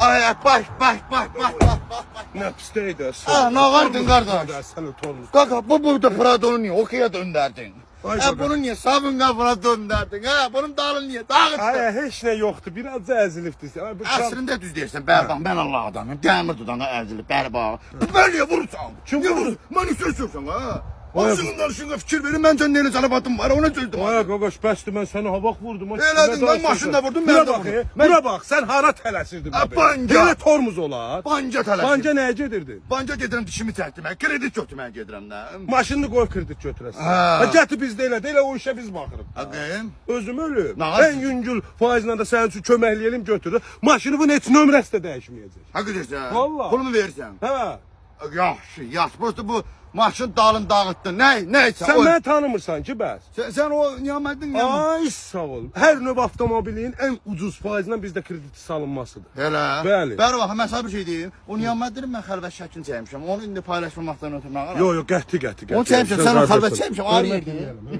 Ay baş. Ne pisteydi. Ha, ne vardın kardeş? Sen utanmış. Kaka bu burada Pradon'u niye okuya döndürdün? Ay Ha baba. bunu niye sabun kafana döndürdün? Ha bunun dalını niye dağıttın? Ay hiç ne yoktu. Biraz da ezilifti. Aslında düz deyirsən, bərbax, mən Allah adamım, dəmir dudana əzilib, bərbax. Bəliyə vurursan. Kim Niyə vurur? Məni sözsürsən, ha? Vay Ağzının danışığına fikir verin, mən sənin elə zarabatım var, ona sözdüm. Ay qaqaş, bəsdir mən sənə havaq vurdum. Elədin, mən maşında vurdum, mən də vurdum. Bura bax, sən hara tələsirdin? Banca. Elə tormuz olar. Banca tələsin. Banca nəyə gedirdin? Banca gedirəm dişimi çəkdirmək, kredit götürməyə gedirəm də. Maşınını qoy kredit götürəsən. Ha. Gətir bizdə elə o işə biz baxırıq. Ağayım. Özüm ölüm. Nə Ən yüngül faizlə də sənin üçün köməkləyelim götürür. Maşını bu heç nömrəsi də dəyişməyəcək. Haqq edirsən. Vallahi. Pulumu verirsən. Hə. Yaxşı. Prosta bu maşın dalını dağıtdın. Nə isə. Sən məni tanımırsan ki, bəs. Sən o Niyaməddin Ay sağ ol. Hər növ avtomobilin ən ucuz faizlə bizdə kredit salınmasıdır. Elə. Bəli. Bərbax, mən sənə bir şey deyim. O Niyaməddinin mən xəlvət şəklini çəkmişəm. Onu indi paylaşmamaqdan ötürü nə qara? Yo, qəti. Onu çəkmişəm, sən o xəlvət çəkmişəm, arı yerdin.